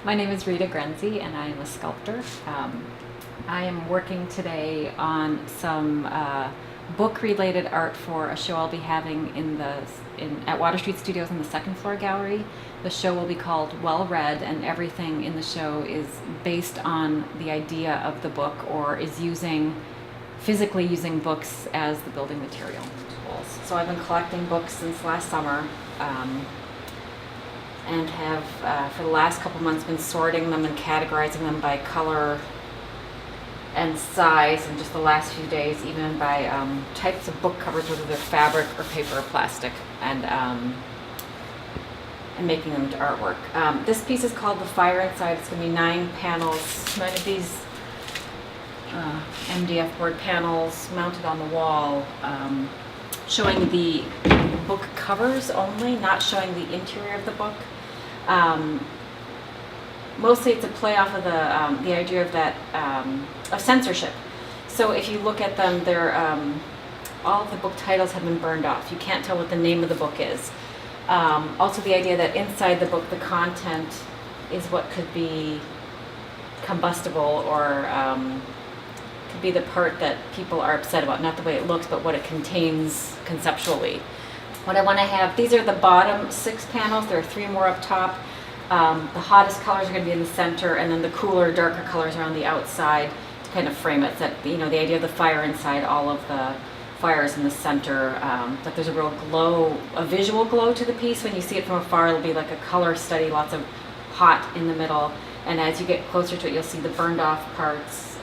My name is Rita Grendze, and I am a sculptor. I am working today on some book-related art for a show I'll be having at Water Street Studios in the second floor gallery. The show will be called Well Read, and everything in the show is based on the idea of the book, or is physically using books as the building material tools. So I've been collecting books since last summer. And have, for the last couple months, been sorting them and categorizing them by color and size, and just the last few days even by types of book covers, whether they're fabric or paper or plastic, and making them into artwork. This piece is called The Fire Inside. It's going to be 9 panels, 9 of these MDF board panels mounted on the wall, showing the book covers only, not showing the interior of the book. Mostly it's a play off of the idea of that of censorship. So if you look at them, they're all of the book titles have been burned off. You can't tell what the name of the book is. Also the idea that inside the book the content is what could be combustible, or could be the part that people are upset about, not the way it looks, but what it contains conceptually. What I want to have, these are the bottom 6 panels. There are 3 more up top. The hottest colors are going to be in the center, and then the cooler, darker colors are on the outside to kind of frame it. That, the idea of the fire inside, all of the fires in the center, that there's a real glow, a visual glow to the piece. When you see it from afar, it'll be like a color study, lots of hot in the middle. And as you get closer to it, you'll see the burned off parts.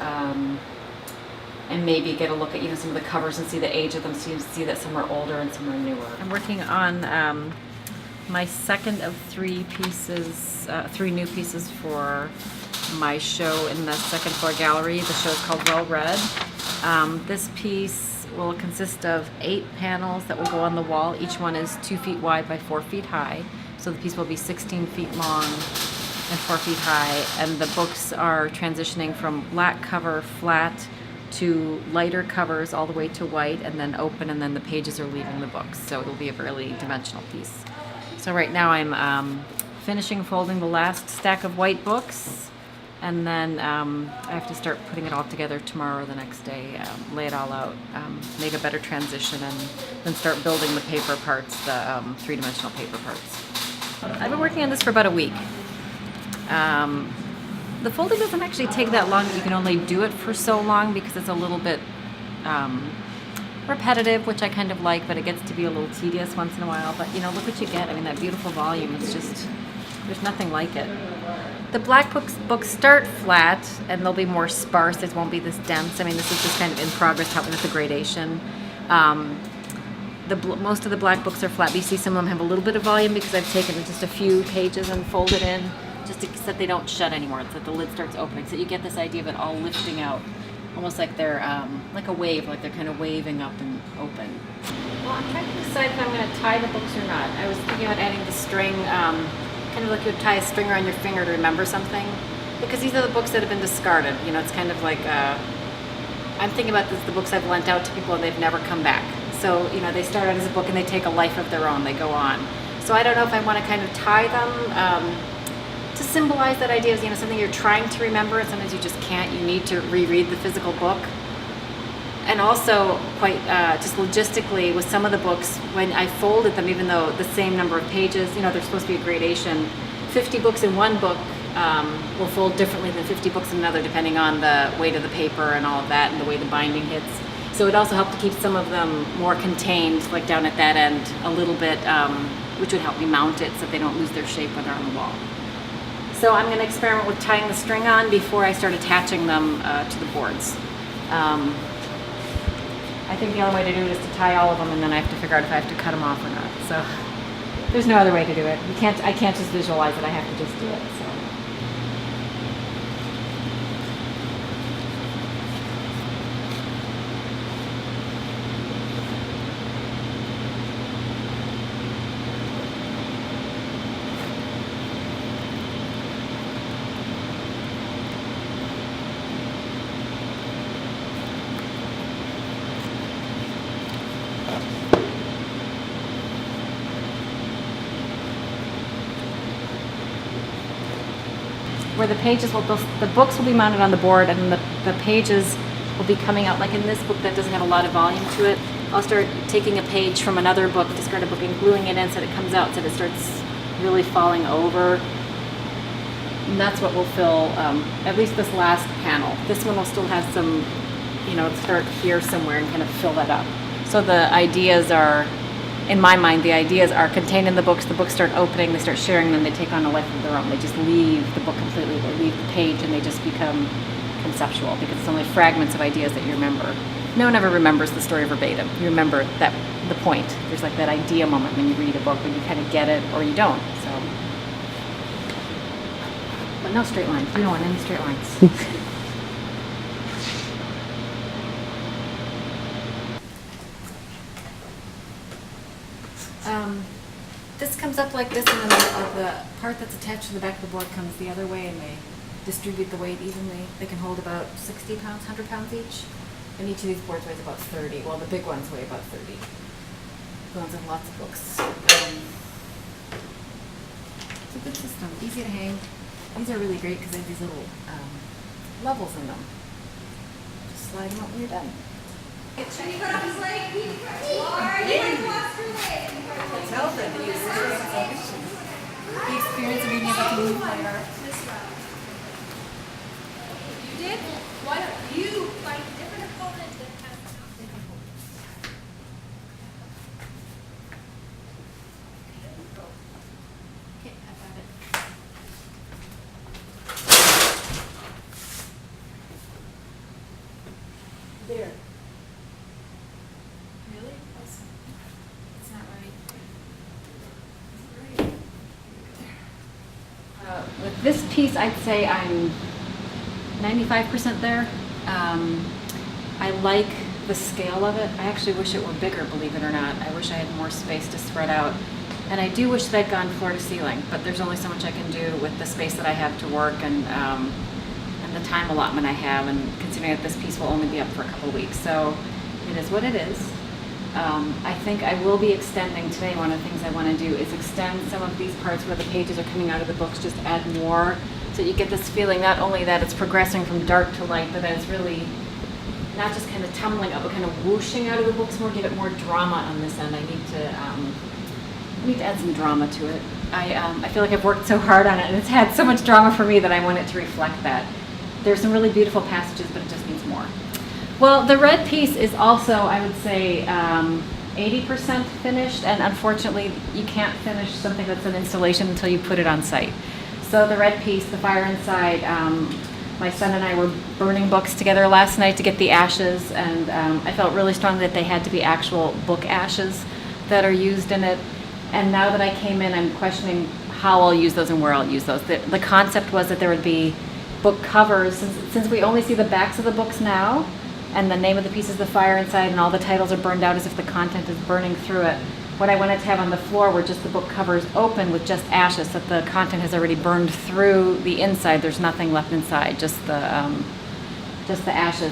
And maybe get a look at some of the covers and see the age of them, so you see that some are older and some are newer. I'm working on my second of 3 pieces, 3 new pieces for my show in the second floor gallery. The show is called Well Read. This piece will consist of 8 panels that will go on the wall. Each one is 2 feet wide by 4 feet high. So the piece will be 16 feet long and 4 feet high. And the books are transitioning from black cover, flat, to lighter covers all the way to white, and then open, and then the pages are leaving the books. So it'll be a really dimensional piece. So right now I'm finishing folding the last stack of white books, and then I have to start putting it all together tomorrow or the next day, lay it all out, make a better transition, and then start building the paper parts, the 3-dimensional paper parts. I've been working on this for about a week. The folding doesn't actually take that long. You can only do it for so long because it's a little bit repetitive, which I kind of like, but it gets to be a little tedious once in a while. But look what you get. I mean, that beautiful volume, it's just, there's nothing like it. The black books start flat, and they'll be more sparse. It won't be this dense. I mean, this is just kind of in progress, helping with the gradation. Most of the black books are flat, but you see some of them have a little bit of volume because I've taken just a few pages and folded in, just so that they don't shut anymore, so that the lid starts opening. So you get this idea of it all lifting out, almost like they're like a wave, like they're kind of waving up and open. Well, I'm trying to decide if I'm going to tie the books or not. I was thinking about adding the string, kind of like you would tie a string around your finger to remember something, because these are the books that have been discarded. It's kind of like, I'm thinking about the books I've lent out to people and they've never come back. So, they start out as a book and they take a life of their own, they go on. So I don't know if I want to kind of tie them, to symbolize that idea of something you're trying to remember, and sometimes you just can't. You need to reread the physical book. And also, quite just logistically, with some of the books, when I folded them, even though the same number of pages, they're supposed to be a gradation, 50 books in one book will fold differently than 50 books in another, depending on the weight of the paper and all of that, and the way the binding hits. So it also helped to keep some of them more contained, like down at that end a little bit, which would help me mount it so that they don't lose their shape when they're on the wall. So I'm going to experiment with tying the string on before I start attaching them to the boards. I think the only way to do it is to tie all of them, and then I have to figure out if I have to cut them off or not. So there's no other way to do it. I can't just visualize it. I have to just do it. So. where the pages will, the books will be mounted on the board, and then the pages will be coming out. Like in this book that doesn't have a lot of volume to it, I'll start taking a page from another book, discard a book, and gluing it in so that it comes out, so that it starts really falling over. And that's what will fill, at least this last panel. This one will still have some, start here somewhere and kind of fill that up. So the ideas are, in my mind, the ideas are contained in the books start opening, they start sharing them, they take on a life of their own. They just leave the book completely, they leave the page, and they just become conceptual, because it's only fragments of ideas that you remember. No one ever remembers the story verbatim. You remember the point. There's like that idea moment when you read a book, when you kind of get it or you don't. So, but no straight lines. We don't want any straight lines. This comes up like this, and then the part that's attached to the back of the board comes the other way, and they distribute the weight evenly. They can hold about 60 pounds, 100 pounds each. And each of these boards weighs about 30. Well, the big ones weigh about 30. The ones with lots of books. It's a good system, easy to hang. These are really great because they have these little levels in them. Just slide them up when you're done. Can you put up his leg? Or you want to walk through leg? Tell them the experience of being able to move later. You did? Why don't you fight different opponents that have different opponents? Okay, I got it. There. Really? It's not right. With this piece, I'd say I'm 95% there. I like the scale of it. I actually wish it were bigger, believe it or not. I wish I had more space to spread out. And I do wish that I'd gone floor to ceiling, but there's only so much I can do with the space that I have to work and the time allotment I have, and considering that this piece will only be up for a couple weeks. So it is what it is. I think I will be extending today. One of the things I want to do is extend some of these parts where the pages are coming out of the books, just add more, so you get this feeling not only that it's progressing from dark to light, but that it's really not just kind of tumbling up, but kind of whooshing out of the books more, give it more drama on this end. I need to add some drama to it. I feel like I've worked so hard on it, and it's had so much drama for me that I want it to reflect that. There's some really beautiful passages, but it just needs more. Well, the red piece is also, I would say, 80% finished, and unfortunately, you can't finish something that's an installation until you put it on site. So the red piece, the fire inside, my son and I were burning books together last night to get the ashes, and I felt really strongly that they had to be actual book ashes that are used in it. And now that I came in, I'm questioning how I'll use those and where I'll use those. The concept was that there would be book covers, since we only see the backs of the books now, and the name of the piece is The Fire Inside, and all the titles are burned out as if the content is burning through it. What I wanted to have on the floor were just the book covers open with just ashes, that the content has already burned through the inside. There's nothing left inside, just the ashes.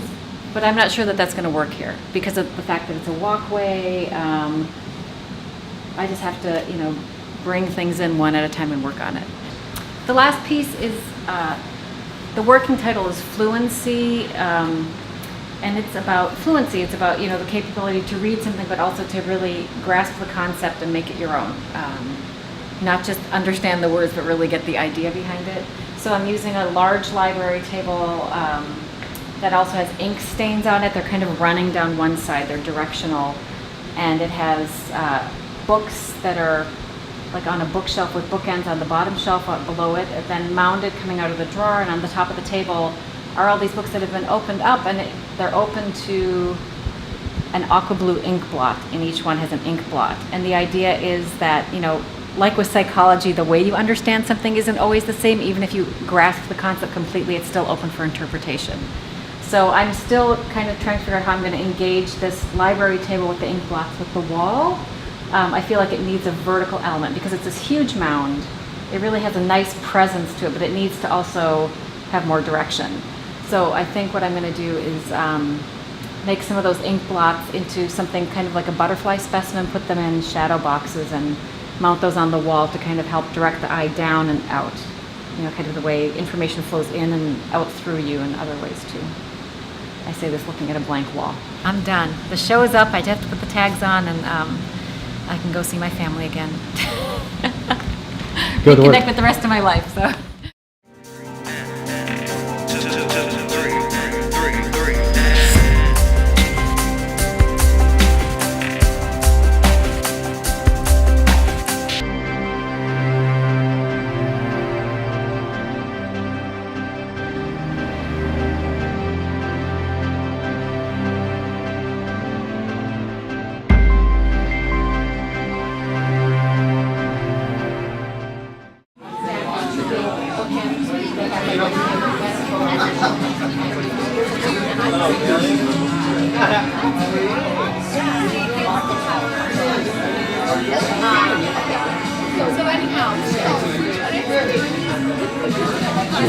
But I'm not sure that that's going to work here because of the fact that it's a walkway. I just have to, bring things in one at a time and work on it. The last piece is, the working title is Fluency. And it's about fluency. It's about the capability to read something, but also to really grasp the concept and make it your own. Not just understand the words, but really get the idea behind it. So I'm using a large library table that also has ink stains on it. They're kind of running down one side. They're directional, and it has books that are like on a bookshelf with bookends on the bottom shelf below it, and then mounted coming out of the drawer, and on the top of the table are all these books that have been opened up, and they're open to an aqua blue ink blot, and each one has an ink blot. And the idea is that, like with psychology, the way you understand something isn't always the same. Even if you grasp the concept completely, it's still open for interpretation. So I'm still kind of trying to figure out how I'm going to engage this library table with the ink blots with the wall. I feel like it needs a vertical element because it's this huge mound. It really has a nice presence to it, but it needs to also have more direction. So I think what I'm going to do is make some of those ink blots into something kind of like a butterfly specimen, put them in shadow boxes, and mount those on the wall to kind of help direct the eye down and out. kind of the way information flows in and out through you in other ways too. I say this looking at a blank wall. I'm done. The show is up. I just have to put the tags on, and I can go see my family again. Good work. Reconnect with the rest of my life. So.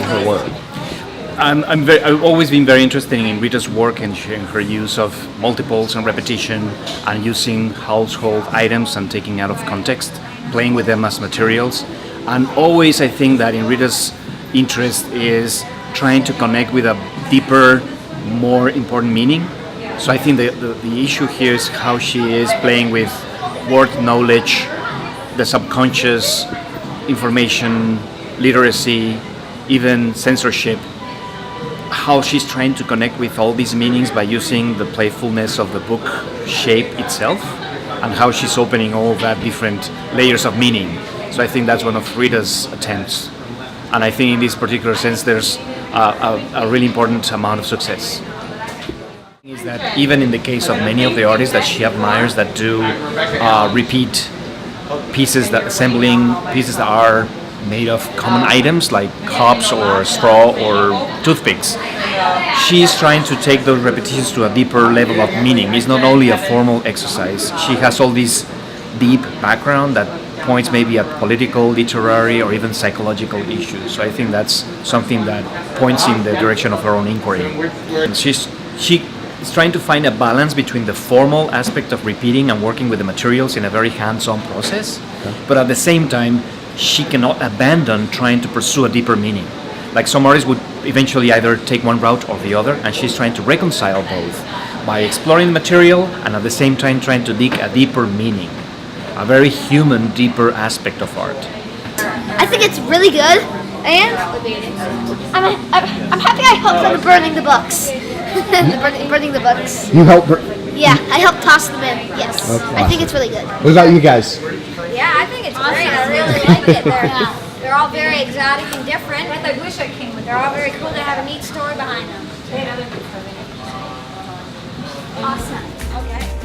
Her work. I've always been very interested in Rita's work and her use of multiples and repetition and using household items and taking out of context, playing with them as materials. And always I think that in Rita's interest is trying to connect with a deeper, more important meaning. So I think the issue here is how she is playing with word knowledge, the subconscious, information, literacy, even censorship, how she's trying to connect with all these meanings by using the playfulness of the book shape itself, and how she's opening all that different layers of meaning. So I think that's one of Rita's attempts. And I think in this particular sense there's a really important amount of success. Is that even in the case of many of the artists that she admires that do repeat pieces, that assembling pieces that are made of common items like cups or straw or toothpicks, she's trying to take those repetitions to a deeper level of meaning. It's not only a formal exercise. She has all this deep background that points maybe at political, literary, or even psychological issues. So I think that's something that points in the direction of her own inquiry. And she is trying to find a balance between the formal aspect of repeating and working with the materials in a very hands-on process, but at the same time, she cannot abandon trying to pursue a deeper meaning. Like some artists would eventually either take one route or the other, and she's trying to reconcile both by exploring the material and at the same time trying to dig a deeper meaning, a very human, deeper aspect of art. I think it's really good, and I'm happy I helped on burning the books. burning the books. You helped her. Yeah, I helped toss them in. Yes, Okay. I think it's really good. What about you guys? Yeah, I think it's great. I really like it. They're all very exotic and different. I wish I came with. They're all very cool. They have a neat story behind them. Awesome. Okay.